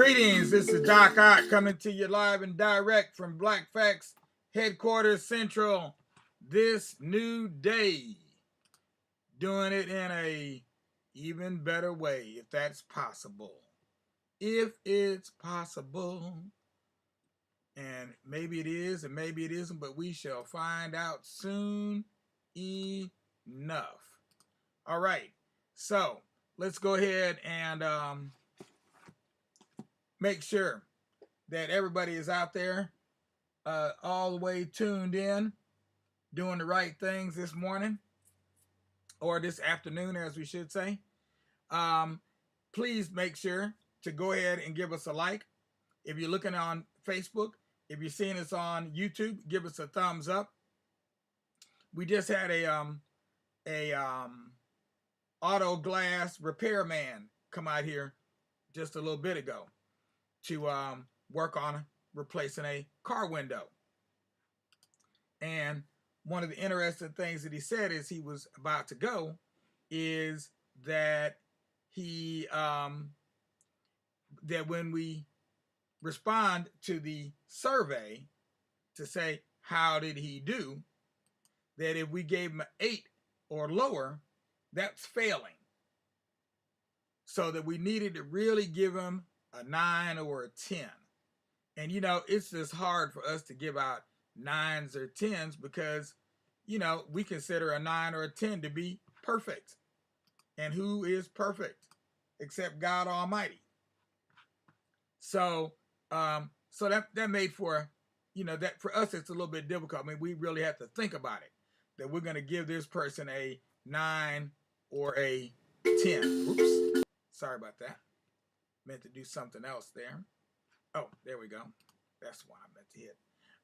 Greetings, this is Doc Ock coming to you live and direct from Black Facts Headquarters Central this new day. Doing it in a even better way, if that's possible. If it's possible. And maybe it is and maybe it isn't, but we shall find out soon enough. All right, so let's go ahead and make sure that everybody is out there all the way tuned in, doing the right things this morning, or this afternoon, as we should say. Please make sure to go ahead and give us a like. If you're looking on Facebook, if you're seeing us on YouTube, give us a thumbs up. We just had a auto glass repairman come out here just a little bit ago to work on replacing a car window. And one of the interesting things that he said as he was about to go is that he that when we respond to the survey to say how did he do, that if we gave him an 8 or lower, that's failing. So that we needed to really give him a 9 or a 10. And you know, it's just hard for us to give out 9s or 10s because, you know, we consider a 9 or a 10 to be perfect. And who is perfect except God Almighty? So so that made for, you know, that for us it's a little bit difficult. I mean, we really have to think about it, that we're going to give this person a 9 or a 10. Oops, sorry about that. Meant to do something else there. Oh, there we go. That's what I meant to hit.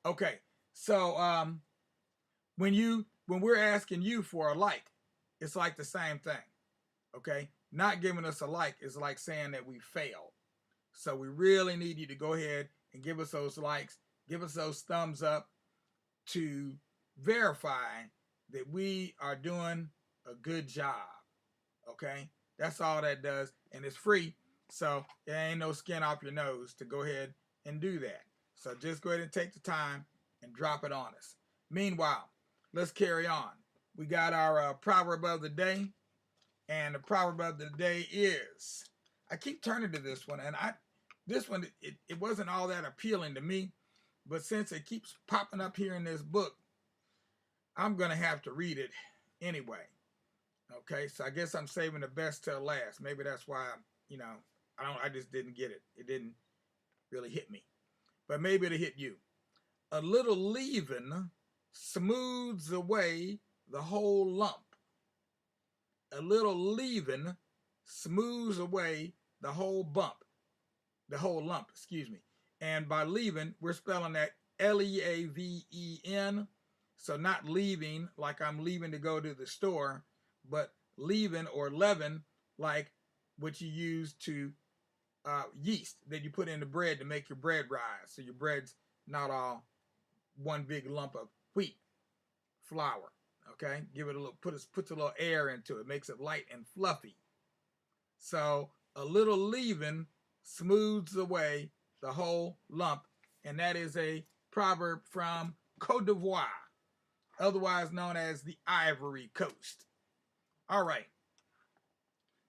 Okay, so when we're asking you for a like, it's like the same thing. Okay, not giving us a like is like saying that we failed. So we really need you to go ahead and give us those likes, give us those thumbs up to verify that we are doing a good job. Okay, that's all that does, and it's free. So there ain't no skin off your nose to go ahead and do that. So just go ahead and take the time and drop it on us. Meanwhile, let's carry on. We got our proverb of the day, and the proverb of the day is, I keep turning to this one, and this one, it wasn't all that appealing to me, but since it keeps popping up here in this book, I'm going to have to read it anyway. Okay, so I guess I'm saving the best till last. Maybe that's why, you know, I just didn't get it. It didn't really hit me. But maybe it'll hit you. A little leaven smooths away the whole lump. A little leaven smooths away the whole lump, excuse me. And by leaving, we're spelling that L-E-A-V-E-N. So not leaving like I'm leaving to go to the store, but leaven or leaven like what you use to yeast that you put in the bread to make your bread rise. So your bread's not all one big lump of wheat flour. Okay, give it a little, puts a little air into it, makes it light and fluffy. So a little leaven smooths away the whole lump, and that is a proverb from Côte d'Ivoire, otherwise known as the Ivory Coast. All right,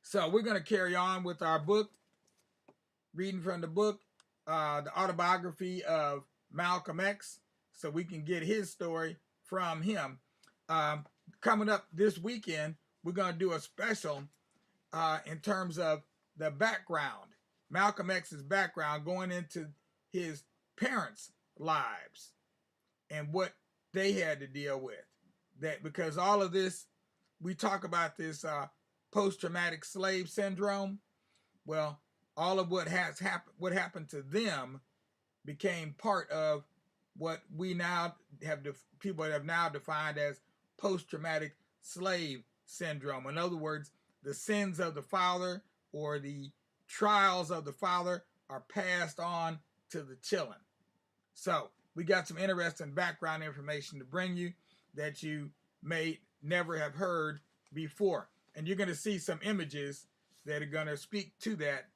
so we're going to carry on with our book, reading from the book, the autobiography of Malcolm X, so we can get his story from him. Coming up this weekend, we're going to do a special in terms of the background, Malcolm X's background, going into his parents' lives and what they had to deal with. That because all of this, we talk about this post-traumatic slave syndrome. Well, all of what happened to them became part of what we now have, people have now defined as post-traumatic slave syndrome. In other words, the sins of the father or the trials of the father are passed on to the children. So we got some interesting background information to bring you that you may never have heard before. And you're going to see some images that are going to speak to that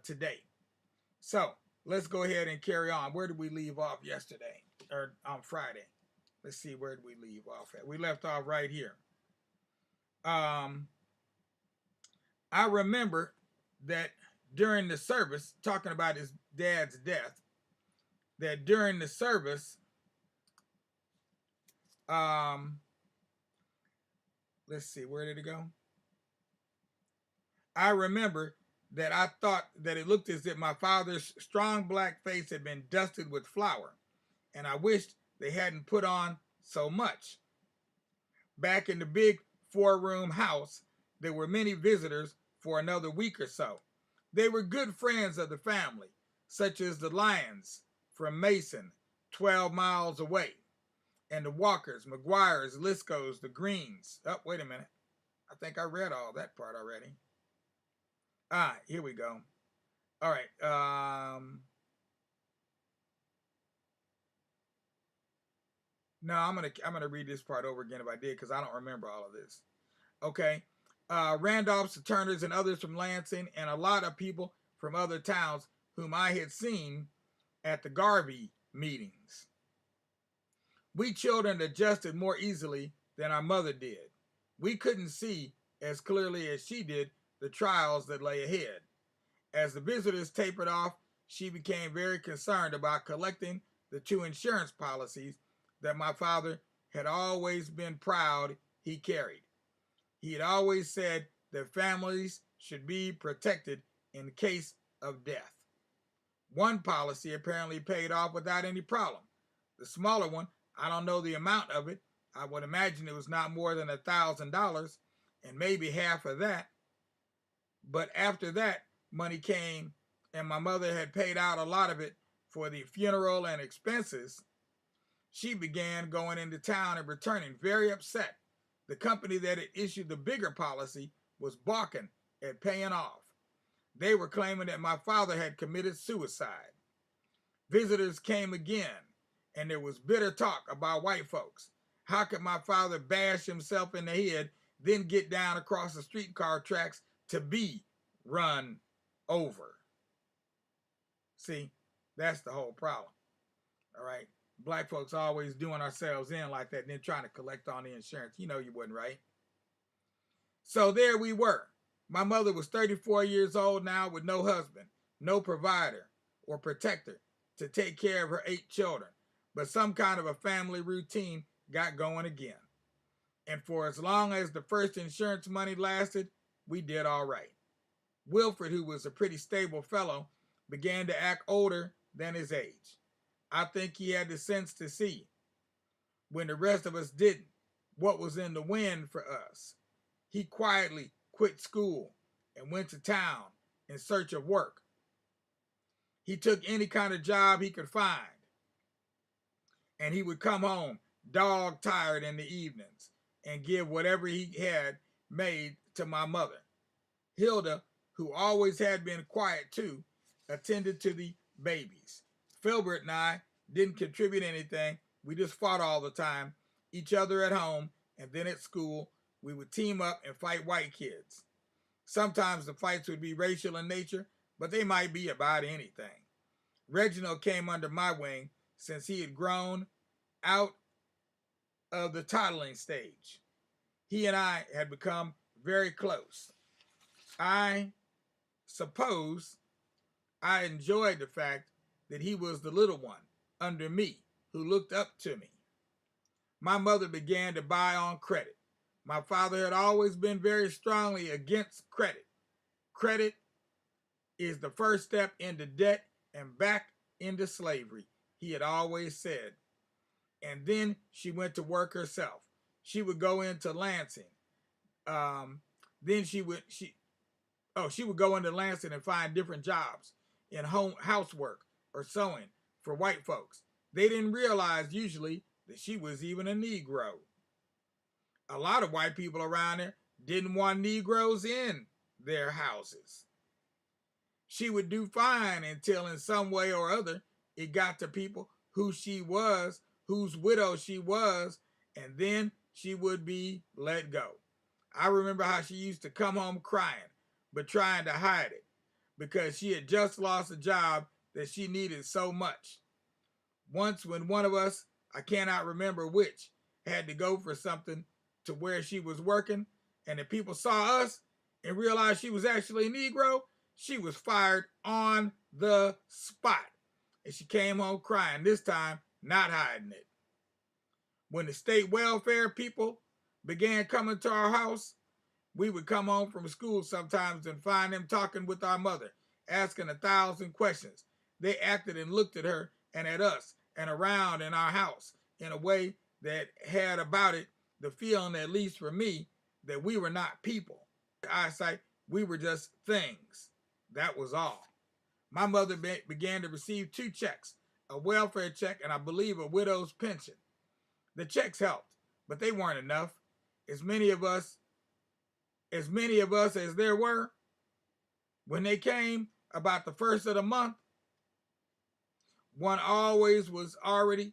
today. So let's go ahead and carry on. Where did we leave off yesterday or on Friday? Let's see, where did we leave off at? We left off right here. Um, I remember that during the service, talking about his dad's death, that during the service, um, let's see, where did it go? I remember that I thought that it looked as if my father's strong black face had been dusted with flour, and I wished they hadn't put on so much. Back in the big 4-room house, there were many visitors for another week or so. They were good friends of the family, such as the Lyons from Mason, 12 miles away, and the Walkers, McGuires, Liscos, the Greens. Oh, wait a minute. I think I read all that part already. Here we go. All right. No, I'm gonna read this part over again if I did because I don't remember all of this. Okay. Randolphs, the Turners, and others from Lansing, and a lot of people from other towns whom I had seen at the Garvey meetings. We children adjusted more easily than our mother did. We couldn't see as clearly as she did the trials that lay ahead. As the visitors tapered off, she became very concerned about collecting the 2 insurance policies that my father had always been proud he carried. He had always said that families should be protected in case of death. One policy apparently paid off without any problem. The smaller one, I don't know the amount of it. I would imagine it was not more than $1,000 and maybe half of that. But after that, money came and my mother had paid out a lot of it for the funeral and expenses. She began going into town and returning very upset. The company that had issued the bigger policy was balking at paying off. They were claiming that my father had committed suicide. Visitors came again, and there was bitter talk about white folks. How could my father bash himself in the head, then get down across the streetcar tracks to be run over? See, that's the whole problem. All right. Black folks always doing ourselves in like that and then trying to collect on the insurance. You know you wouldn't, right? So there we were. My mother was 34 years old now with no husband, no provider or protector to take care of her 8 children. But some kind of a family routine got going again. And for as long as the first insurance money lasted, we did all right. Wilfred, who was a pretty stable fellow, began to act older than his age. I think he had the sense to see, when the rest of us didn't, what was in the wind for us. He quietly quit school and went to town in search of work. He took any kind of job he could find, and he would come home dog tired in the evenings and give whatever he had made to my mother. Hilda, who always had been quiet too, attended to the babies. Filbert and I didn't contribute anything. We just fought all the time, each other at home, and then at school. We would team up and fight white kids. Sometimes the fights would be racial in nature, but they might be about anything. Reginald came under my wing since he had grown out of the toddling stage. He and I had become very close. I suppose I enjoyed the fact that he was the little one under me who looked up to me. My mother began to buy on credit. My father had always been very strongly against credit. Credit is the first step into debt and back into slavery, he had always said. And then she went to work herself. She would go into Lansing. Then she would go into Lansing and find different jobs in housework or sewing for white folks. They didn't realize usually that she was even a Negro. A lot of white people around there didn't want Negroes in their houses. She would do fine until in some way or other it got to people who she was, whose widow she was, and then she would be let go. I remember how she used to come home crying, but trying to hide it. because she had just lost a job that she needed so much. Once, when one of us, I cannot remember which, had to go for something to where she was working, and the people saw us and realized she was actually a Negro, she was fired on the spot. And she came home crying, this time not hiding it. When the state welfare people began coming to our house, we would come home from school sometimes and find them talking with our mother, asking 1,000 questions. They acted and looked at her and at us and around in our house in a way that had about it the feeling, at least for me, that we were not people. Eyesight, we were just things. That was all. My mother began to receive 2 checks, a welfare check and I believe a widow's pension. The checks helped, but they weren't enough. As many of us as there were, when they came about the first of the month, one always was already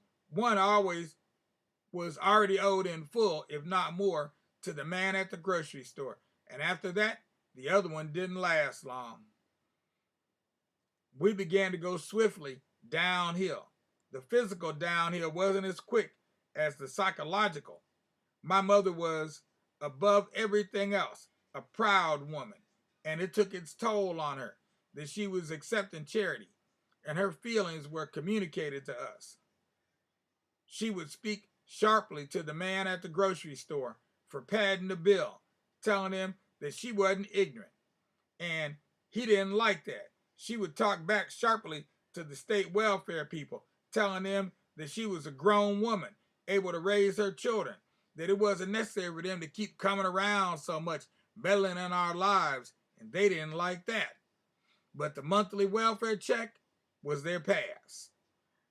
owed in full, if not more, to the man at the grocery store. And after that, the other one didn't last long. We began to go swiftly downhill. The physical downhill wasn't as quick as the psychological. My mother was, above everything else, a proud woman, and it took its toll on her that she was accepting charity, and her feelings were communicated to us. She would speak sharply to the man at the grocery store for padding the bill, telling him that she wasn't ignorant, and he didn't like that. She would talk back sharply to the state welfare people, telling them that she was a grown woman, able to raise her children, that it wasn't necessary for them to keep coming around so much, meddling in our lives, and they didn't like that. But the monthly welfare check was their pass.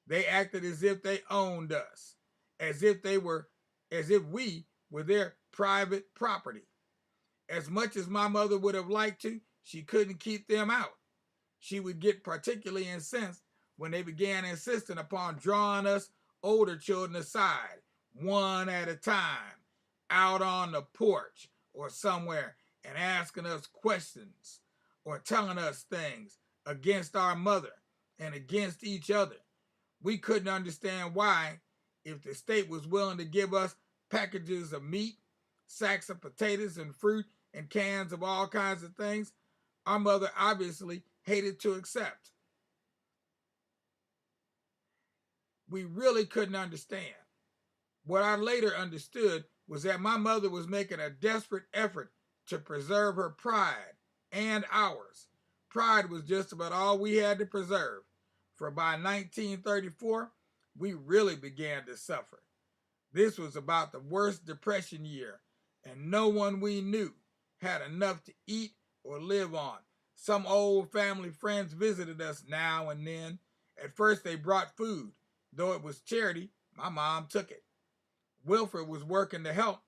They acted as if they owned us, as if we were their private property. As much as my mother would have liked to, she couldn't keep them out. She would get particularly incensed when they began insisting upon drawing us older children aside, one at a time, out on the porch or somewhere, and asking us questions or telling us things against our mother and against each other. We couldn't understand why, if the state was willing to give us packages of meat, sacks of potatoes and fruit, and cans of all kinds of things, our mother obviously hated to accept. We really couldn't understand. What I later understood was that my mother was making a desperate effort to preserve her pride and ours. Pride was just about all we had to preserve, for by 1934, we really began to suffer. This was about the worst depression year, and no one we knew had enough to eat or live on. Some old family friends visited us now and then. At first they brought food. Though it was charity, my mom took it. Wilfred was working to help.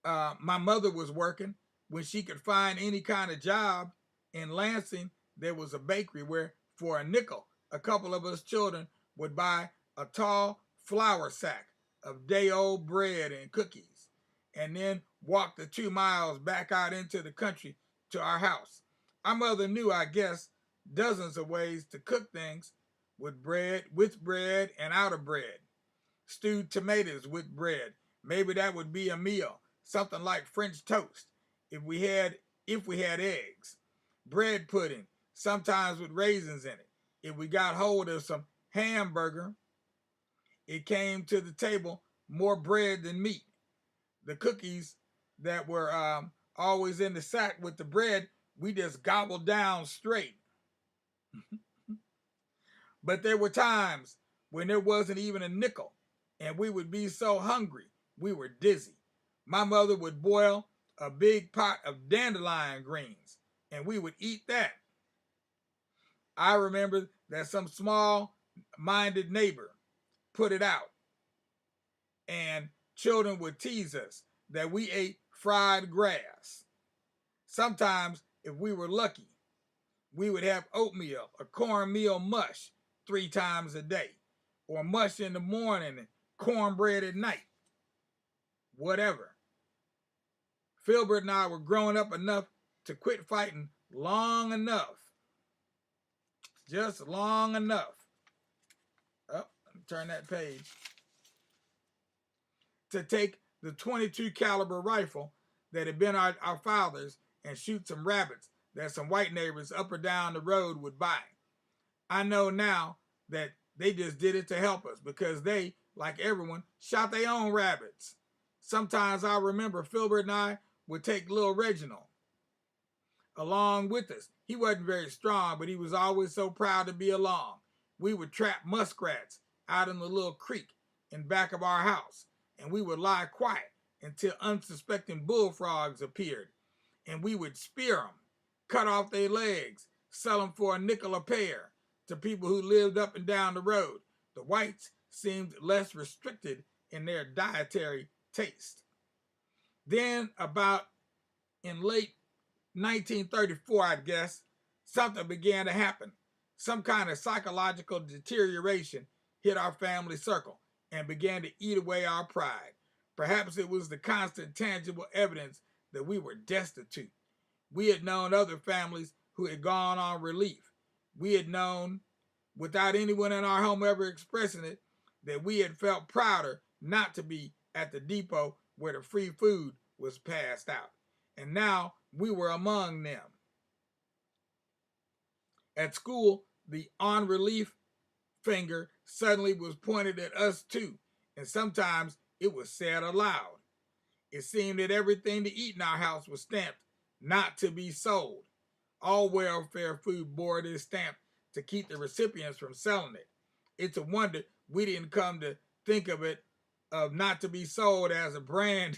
My mother was working when she could find any kind of job. In Lansing, there was a bakery where, for a nickel, a couple of us children would buy a tall flour sack of day-old bread and cookies, and then walk the 2 miles back out into the country to our house. Our mother knew, I guess, dozens of ways to cook things with bread and out of bread. Stewed tomatoes with bread. Maybe that would be a meal. Something like French toast, if we had eggs. Bread pudding, sometimes with raisins in it. If we got hold of some hamburger, it came to the table more bread than meat. The cookies that were always in the sack with the bread, we just gobbled down straight. But there were times when there wasn't even a nickel, and we would be so hungry we were dizzy. My mother would boil a big pot of dandelion greens, and we would eat that. I remember that some small-minded neighbor put it out, and children would tease us that we ate fried grass. Sometimes, if we were lucky, we would have oatmeal or cornmeal mush 3 times a day, or mush in the morning and cornbread at night. Whatever. Filbert and I were growing up enough to quit fighting long enough, just long enough. Oh, turn that page. To take the 22 caliber rifle that had been our father's and shoot some rabbits that some white neighbors up or down the road would buy. I know now that they just did it to help us because they, like everyone, shot their own rabbits. Sometimes I remember Filbert and I would take little Reginald along with us. He wasn't very strong, but he was always so proud to be along. We would trap muskrats out in the little creek in back of our house, and we would lie quiet until unsuspecting bullfrogs appeared, and we would spear them, cut off their legs, sell them for a nickel a pair to people who lived up and down the road. The whites seemed less restricted in their dietary taste. Then, about in late 1934, I guess, something began to happen. Some kind of psychological deterioration hit our family circle and began to eat away our pride. Perhaps it was the constant tangible evidence that we were destitute. We had known other families who had gone on relief. We had known, without anyone in our home ever expressing it, that we had felt prouder not to be at the depot where the free food was passed out. And now we were among them. At school, the on relief finger suddenly was pointed at us too, and sometimes it was said aloud. It seemed that everything to eat in our house was stamped not to be sold. All welfare food bore this stamp to keep the recipients from selling it. It's a wonder we didn't come to think of it of not to be sold as a brand.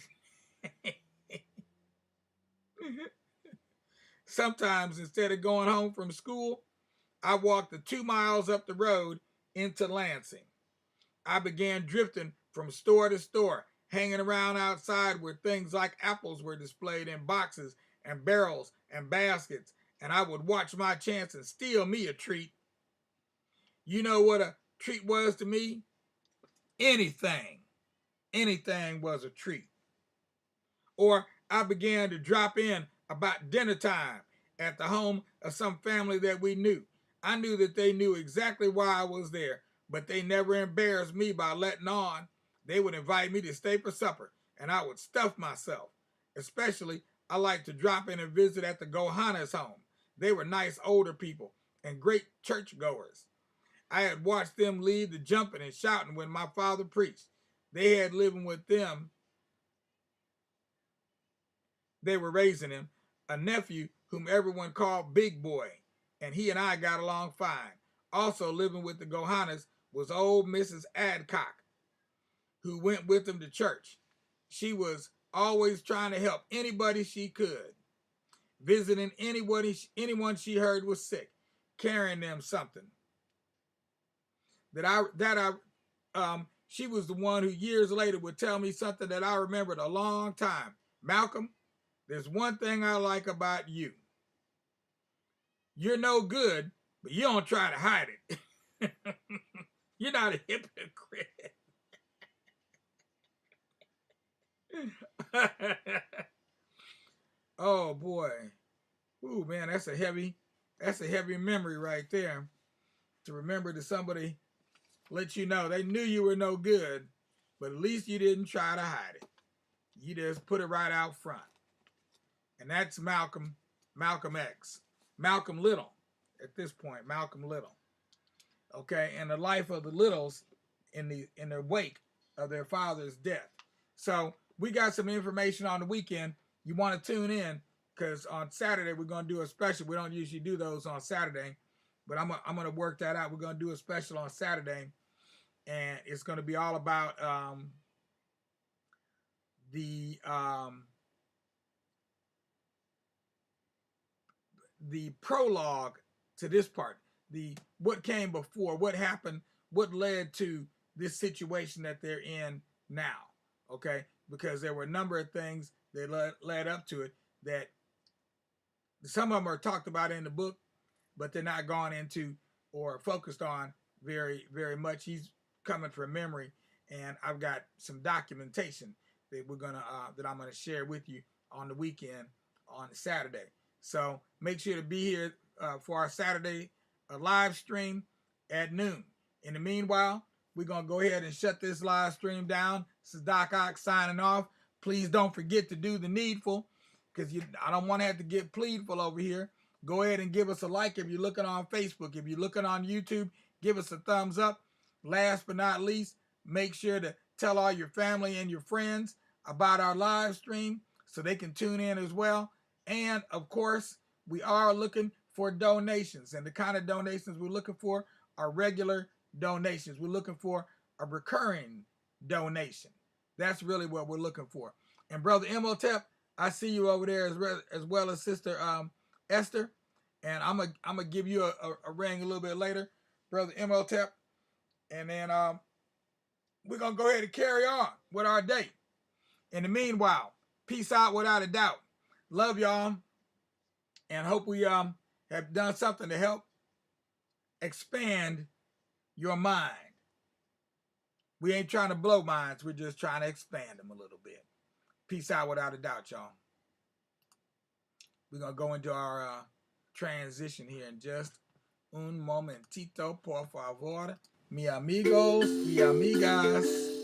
Sometimes instead of going home from school, I walked the 2 miles up the road into Lansing. I began drifting from store to store, hanging around outside where things like apples were displayed in boxes and barrels and baskets, and I would watch my chance and steal me a treat. You know what a treat was to me? Anything. Anything was a treat. Or I began to drop in about dinner time at the home of some family that we knew. I knew that they knew exactly why I was there, but they never embarrassed me by letting on. They would invite me to stay for supper, and I would stuff myself. Especially, I liked to drop in and visit at the Gohanna's home. They were nice older people and great churchgoers. I had watched them lead the jumping and shouting when my father preached. They had living with them. They were raising him, a nephew whom everyone called Big Boy, and he and I got along fine. Also living with the Gohannas was old Mrs. Adcock, who went with them to church. She was always trying to help anybody she could, visiting anyone she heard was sick, carrying them something. She was the one who years later would tell me something that I remembered a long time. Malcolm, there's one thing I like about you. You're no good, but you don't try to hide it. You're not a hypocrite. Oh boy. Ooh, man, that's a heavy memory right there. To remember that somebody let you know they knew you were no good, but at least you didn't try to hide it. You just put it right out front. And that's Malcolm X. Malcolm Little at this point, Malcolm Little. Okay, and the life of the Littles in their wake of their father's death. So we got some information on the weekend. You want to tune in because on Saturday we're going to do a special. We don't usually do those on Saturday, but I'm going to work that out. We're going to do a special on Saturday, and it's going to be all about the prologue to this part, the what came before, what happened, what led to this situation that they're in now. Okay, because there were a number of things that led up to it that some of them are talked about in the book, but they're not gone into or focused on very, very much. He's coming from memory, and I've got some documentation that I'm gonna share with you on the weekend on Saturday. So make sure to be here for our Saturday live stream at noon. In the meanwhile, we're going to go ahead and shut this live stream down. This is Doc Ock signing off. Please don't forget to do the needful, because I don't want to have to get pleadful over here. Go ahead and give us a like if you're looking on Facebook. If you're looking on YouTube, give us a thumbs up. Last but not least, make sure to tell all your family and your friends about our live stream so they can tune in as well. And of course, we are looking for donations, and the kind of donations we're looking for are regular donations. We're looking for a recurring donation. That's really what we're looking for. And Brother Imhotep, I see you over there as well as Sister Esther, and I'm gonna give you a ring a little bit later, Brother Imhotep, and then we're gonna go ahead and carry on with our day. In the meanwhile, peace out without a doubt. Love y'all, and hope we have done something to help expand your mind. We ain't trying to blow minds, we're just trying to expand them a little bit. Peace out without a doubt, y'all. We're going to go into our transition here in just un momentito, por favor. Mi amigos y amigas.